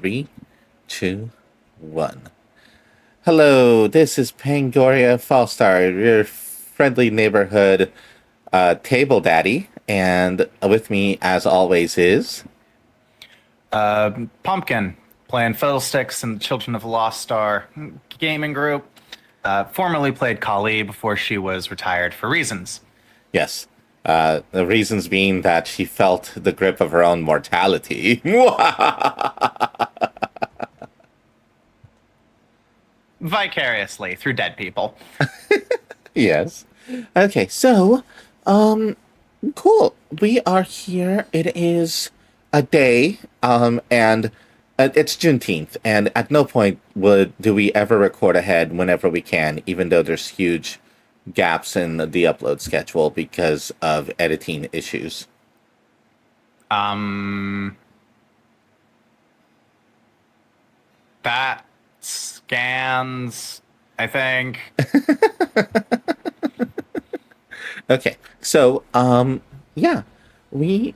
3, 2, 1. Hello, this is Pangoria Fallstar, your friendly neighborhood table daddy, and with me, as always, is... Pumpkin, playing Fiddlesticks and the Children of the Lost Star gaming group. Formerly played Kali before she was retired for reasons. Yes. The reasons being that she felt the grip of her own mortality. Vicariously through dead people. Yes. Okay, so, cool. We are here. It is a day, and it's Juneteenth, and at no point do we ever record ahead whenever we can, even though there's huge gaps in the upload schedule because of editing issues. Bat scans, I think. Okay, so, yeah, we've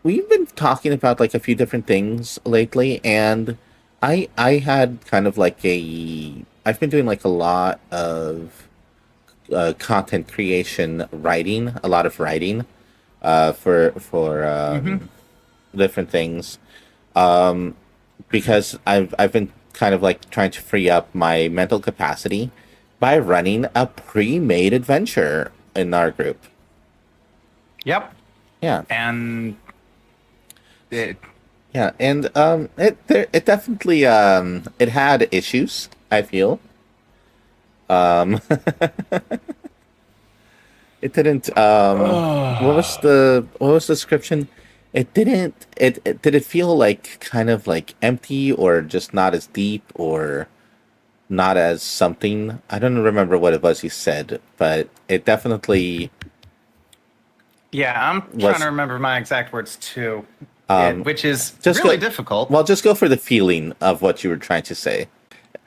been talking about, like, a few different things lately, and I had kind of like I've been doing, like, a lot of content creation writing, a lot of writing, for different things, because I've been kind of, like, trying to free up my mental capacity by running a pre-made adventure in our group. Yep. Yeah. And it it definitely it had issues, I feel. It didn't what was the description? It didn't did it feel like kind of like empty or just not as deep or not as something? I don't remember what it was he said, but it definitely... Yeah, I'm trying to remember my exact words too, which is just really difficult. Well, just go for the feeling of what you were trying to say.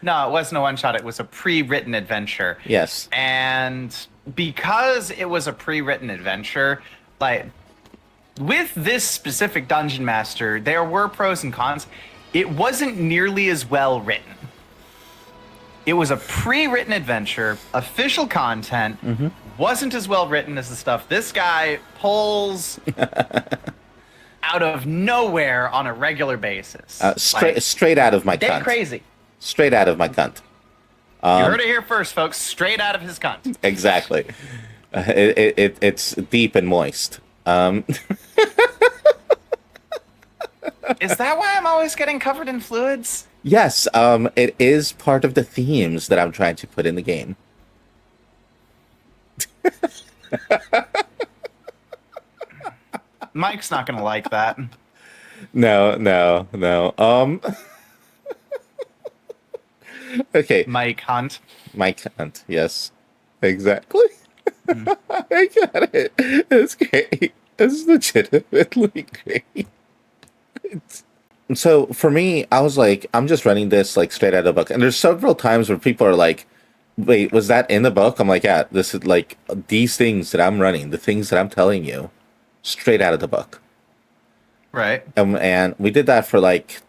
No, it wasn't a one-shot. It was a pre-written adventure. Yes. And because it was a pre-written adventure, like, with this specific Dungeon Master, there were pros and cons. It wasn't nearly as well written. It was a pre-written adventure, official content, wasn't as well written as the stuff this guy pulls out of nowhere on a regular basis. Straight out of my dead cunt. Crazy. Straight out of my cunt. You heard it here first, folks. Straight out of his cunt. Exactly. It's deep and moist. Is that why I'm always getting covered in fluids? Yes, it is part of the themes that I'm trying to put in the game. Mike's not gonna like that. No. Okay. Mike Hunt. Mike Hunt, yes. Exactly. I got it. It's great. It's legitimately great. So for me, I was like, I'm just running this like straight out of the book. And there's several times where people are like, wait, was that in the book? I'm like, yeah, this is like these things that I'm running, the things that I'm telling you, straight out of the book. Right. And we did that for like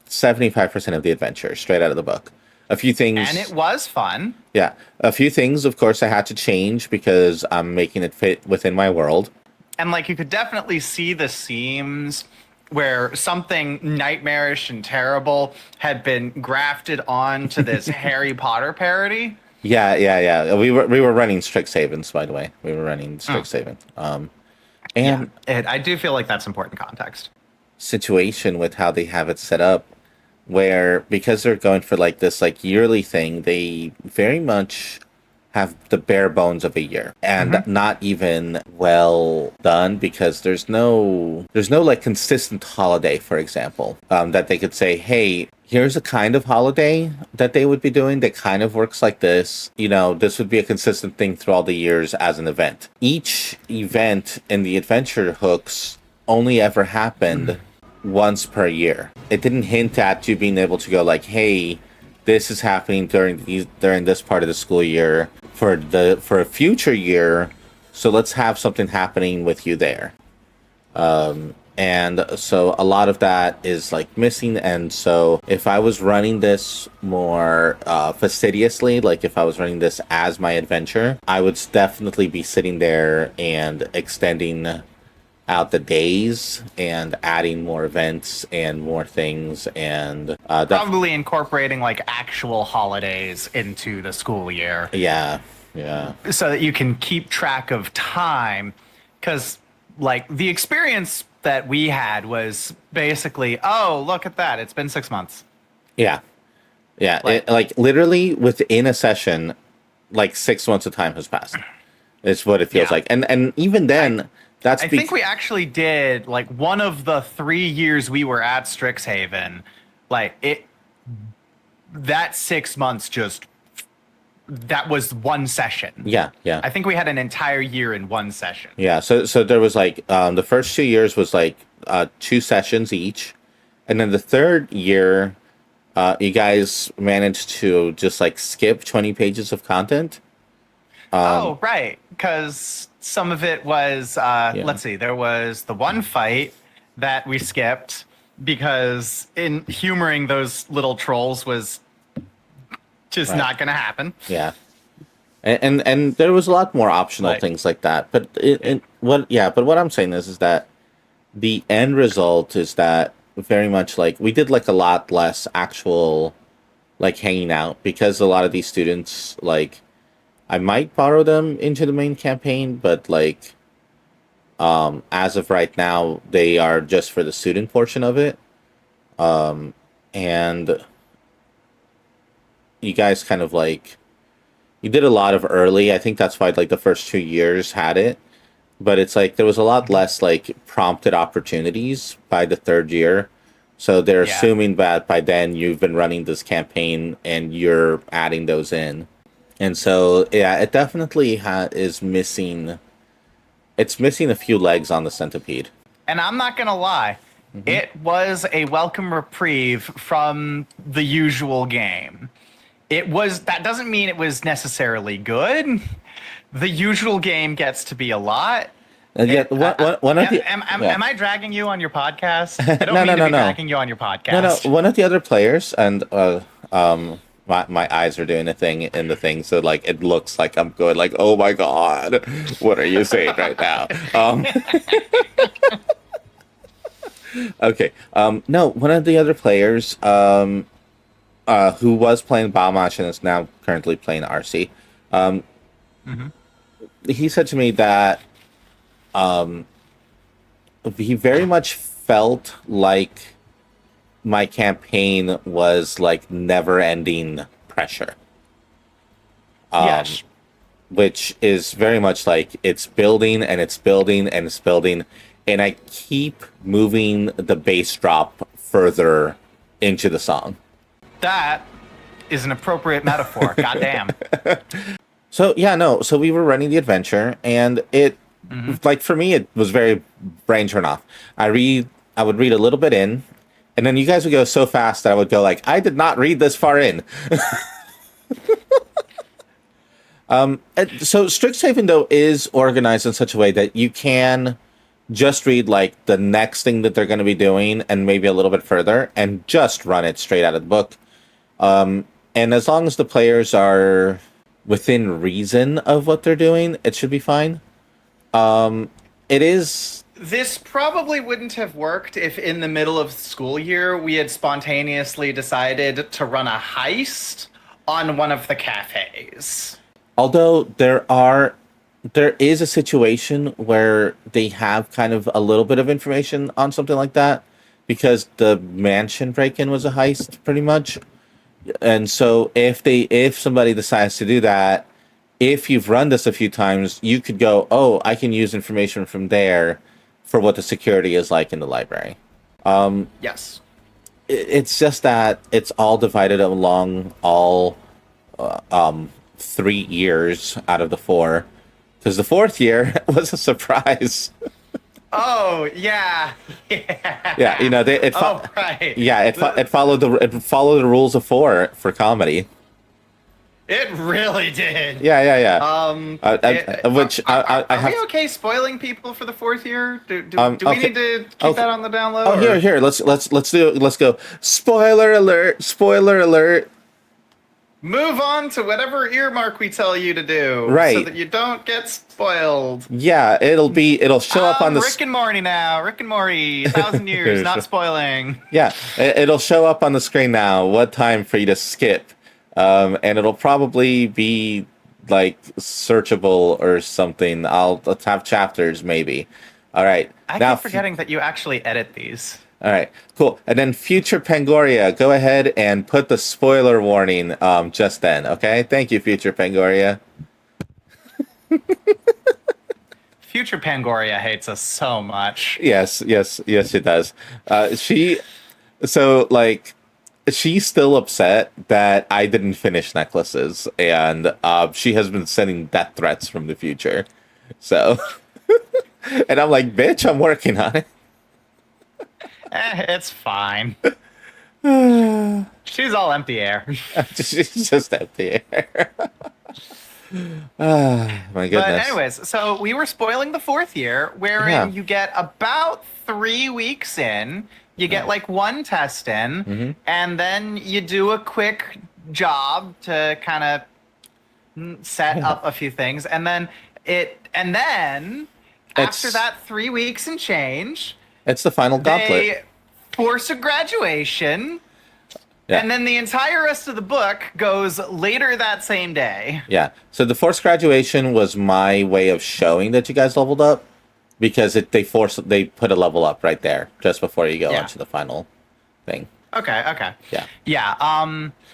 75% of the adventure, straight out of the book. A few things... And it was fun. Yeah. A few things, of course, I had to change because I'm making it fit within my world. And like you could definitely see the seams where something nightmarish and terrible had been grafted onto this Harry Potter parody. Yeah. We were running Strixhaven, by the way. We were running Strixhaven. I do feel like that's important context. Situation with how they have it set up, where because they're going for like this like yearly thing, they very much have the bare bones of a year and not even well done because there's no like consistent holiday, for example, that they could say, hey, here's a kind of holiday that they would be doing that kind of works like this. You know, this would be a consistent thing through all the years as an event. Each event in the adventure hooks only ever happened once per year. It didn't hint at you being able to go like, hey, this is happening during this part of the school year for a future year, so let's have something happening with you there. And so a lot of that is like missing. And so if I was running this more fastidiously, like if I was running this as my adventure, I would definitely be sitting there and extending out the days and adding more events and more things, and Probably incorporating like actual holidays into the school year. yeah, So that you can keep track of time. Because like the experience that we had was basically, oh, look at that. It's been 6 months. yeah. Like literally within a session, like 6 months of time has passed. It's what it feels like. And even then, I think we actually did like one of the 3 years we were at Strixhaven, like that 6 months that was one session. Yeah. I think we had an entire year in one session. Yeah, so there was like the first 2 years was like 2 sessions each, and then the third year, you guys managed to just like skip 20 pages of content. Oh, right, because some of it was let's see, there was the one fight that we skipped because in humoring those little trolls was just not going to happen. Yeah. And there was a lot more optional things like that. But what I'm saying is that the end result is that very much like we did like a lot less actual like hanging out, because a lot of these students, like, I might borrow them into the main campaign, but like as of right now they are just for the student portion of it. And you guys kind of like, you did a lot of early. I think that's why like the first 2 years had it, but it's like there was a lot less like prompted opportunities by the third year. So they're assuming that by then you've been running this campaign and you're adding those in. And so, yeah, it definitely is missing. It's missing a few legs on the centipede. And I'm not going to lie. Mm-hmm. It was a welcome reprieve from the usual game. That doesn't mean it was necessarily good. The usual game gets to be a lot. Am I dragging you on your podcast? I don't mean to be dragging you on your podcast. No. One of the other players, and my eyes are doing a thing in the thing, so like it looks like I'm going like, oh my god, what are you saying right now? Okay. No, one of the other players, who was playing Balmash and is now currently playing RC, he said to me that he very much felt like my campaign was like never-ending pressure. Yes. Which is very much like it's building and it's building and it's building, and I keep moving the bass drop further into the song. That is an appropriate metaphor. Goddamn. So so we were running the adventure, and it like for me it was very brain turn off. I would read a little bit in, and then you guys would go so fast that I would go like, I did not read this far in. So Strixhaven though is organized in such a way that you can just read like the next thing that they're going to be doing and maybe a little bit further and just run it straight out of the book. And as long as the players are within reason of what they're doing, it should be fine. It is. This probably wouldn't have worked if in the middle of school year we had spontaneously decided to run a heist on one of the cafes. Although there is a situation where they have kind of a little bit of information on something like that, because the mansion break-in was a heist pretty much. And so if somebody decides to do that, if you've run this a few times, you could go, oh, I can use information from there for what the security is like in the library. Yes. It's just that it's all divided along all 3 years out of the 4. Because the 4th year was a surprise. Oh yeah. Yeah, you know right. Yeah, it followed the rules of 4 for comedy. It really did. Yeah. Are I have. we okay spoiling people for the fourth year? Do we Okay. need to keep that on the down low? Oh, here. Let's go. Spoiler alert! Spoiler alert! Move on to whatever earmark we tell you to do, so Right. that you don't get spoiled. Yeah, it'll show up on the. Rick and Morty now. Rick and Morty, 1,000 years, not spoiling. Yeah, it'll show up on the screen now. What time for you to skip? And it'll probably be like searchable or something. Let's have chapters maybe. All right. I now keep forgetting that you actually edit these. All right, cool. And then future Pangoria, go ahead and put the spoiler warning just then, okay? Thank you, future Pangoria. Future Pangoria hates us so much. Yes, it does. She's still upset that I didn't finish necklaces, and she has been sending death threats from the future. So, and I'm like, bitch, I'm working on it. It's fine. She's all empty air. She's just empty air. My goodness. But anyways, so we were spoiling the fourth year, wherein you get about 3 weeks in, you get like one test in, and then you do a quick job to kind of set up a few things, and then after that 3 weeks and change, it's the final gauntlet. They force a graduation, and then the entire rest of the book goes later that same day. Yeah. So the forced graduation was my way of showing that you guys leveled up, because they put a level up right there just before you go onto the final thing. Okay. Yeah.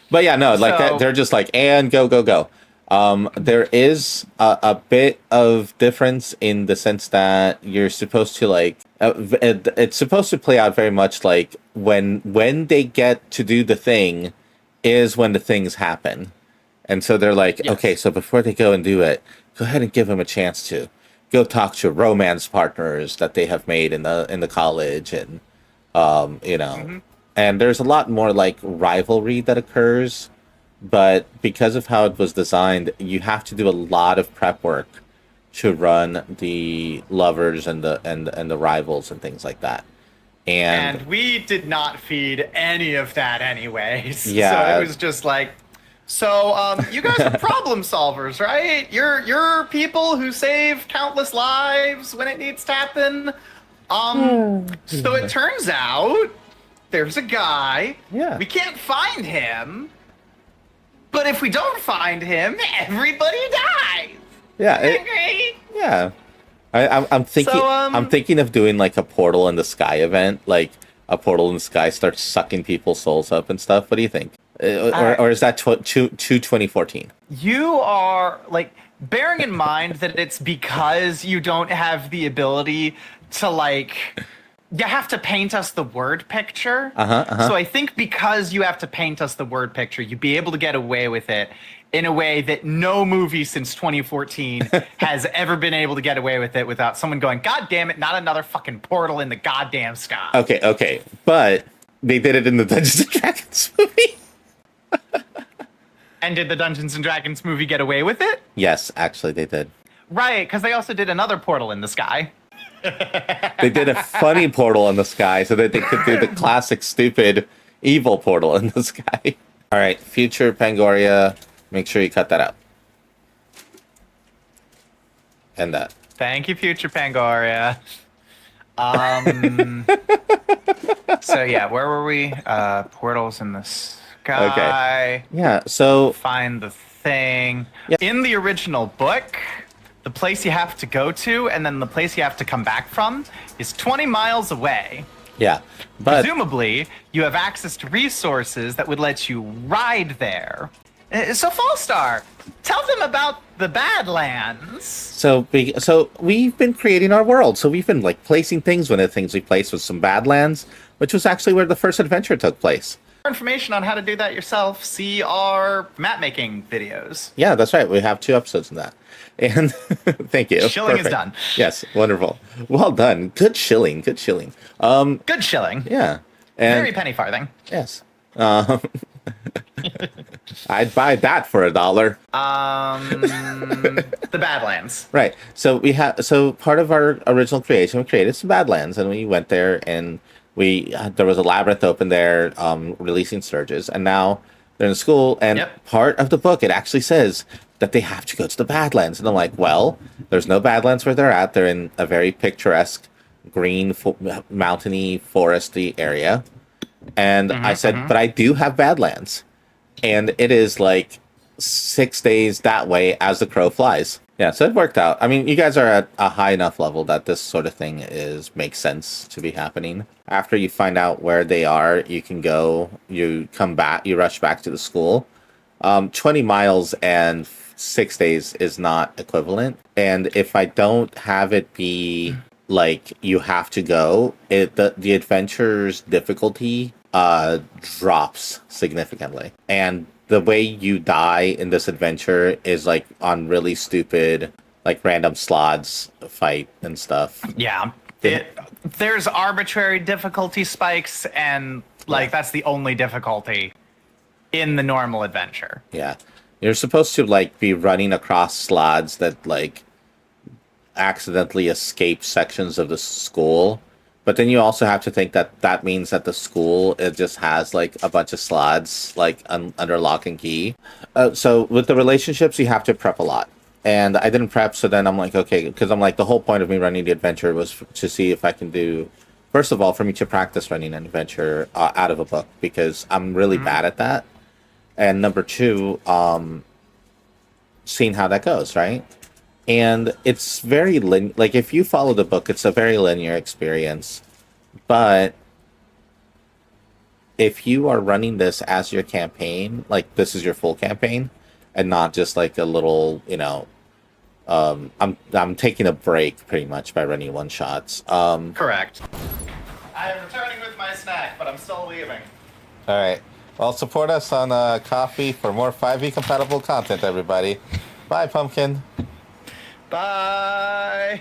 But yeah, no, like they're just like, and go. There is a bit of difference in the sense that you're supposed to like it's supposed to play out very much like when they get to do the thing is when the things happen. And so they're like, okay, so before they go and do it, go ahead and give them a chance to go talk to romance partners that they have made in the college, and and there's a lot more like rivalry that occurs. But because of how it was designed, you have to do a lot of prep work to run the lovers and the rivals and things like that. And we did not feed any of that anyways. Yeah. So it was just like, you guys are problem solvers, right? You're people who save countless lives when it needs to happen. So it turns out there's a guy. Yeah. We can't find him. But if we don't find him, everybody dies. Yeah. I'm thinking. I'm thinking of doing like a Portal in the Sky event, like a Portal in the Sky starts sucking people's souls up and stuff. What do you think? Or is that 2014? You are like bearing in mind that it's because you don't have the ability to like. You have to paint us the word picture. So I think because you have to paint us the word picture, you'd be able to get away with it in a way that no movie since 2014 has ever been able to get away with it without someone going, God damn it, not another fucking portal in the goddamn sky. Okay. But they did it in the Dungeons and Dragons movie. And did the Dungeons and Dragons movie get away with it? Yes, actually they did. Right, because they also did another portal in the sky. They did a funny portal in the sky so that they could do the classic stupid evil portal in the sky. All right, future Pangoria, make sure you cut that out. And that. Thank you, future Pangoria. So yeah, where were we? Portals in the sky. Okay. Yeah, so find the thing. Yeah. In the original book, the place you have to go to and then the place you have to come back from is 20 miles away. yeah, but Presumably, you have access to resources that would let you ride there. So, Fallstar, tell them about the Badlands. so we've been creating our world. So we've been like placing things. One of the things we placed was some Badlands, which was actually where the first adventure took place. For information on how to do that yourself, see our map making videos. Yeah, that's right. We have 2 episodes in that. And thank you. Shilling is Perfect. done. Yes, wonderful. Well done. Good shilling. Good shilling. Good shilling. Yeah. And Very penny farthing. yes. I'd buy that for $1. The Badlands. Right. So part of our original creation, we created some Badlands, and we went there, and there was a labyrinth open there, releasing surges, and now they're in school, and Yep. part of the book it actually says that they have to go to the Badlands, and I'm like, well, there's no Badlands where they're at. They're in a very picturesque, green, mountainy, foresty area, and I said, but I do have Badlands, and it is like 6 days that way as the crow flies. Yeah, so it worked out. I mean, you guys are at a high enough level that this sort of thing makes sense to be happening. After you find out where they are, you can go, you come back, you rush back to the school. 20 miles and 6 days is not equivalent. And if I don't have it be like you have to go, the adventure's difficulty drops significantly. And the way you die in this adventure is like on really stupid, like random slots fight and stuff. Yeah. There's arbitrary difficulty spikes, and like that's the only difficulty in the normal adventure. Yeah. You're supposed to like be running across slots that like accidentally escape sections of the school. But then you also have to think that that means that the school, it just has like a bunch of slots like under lock and key. So with the relationships, you have to prep a lot. And I didn't prep, so then I'm like, okay, because I'm like, the whole point of me running the adventure was to see if I can do, first of all, for me to practice running an adventure out of a book, because I'm really bad at that. And number two, seeing how that goes, right? And it's very like if you follow the book, it's a very linear experience. But if you are running this as your campaign, like this is your full campaign, and not just like a little, I'm taking a break pretty much by running one shots. Correct. I'm returning with my snack, but I'm still leaving. All right. Well, support us on Coffee for more 5e compatible content, everybody. Bye, Pumpkin. Bye.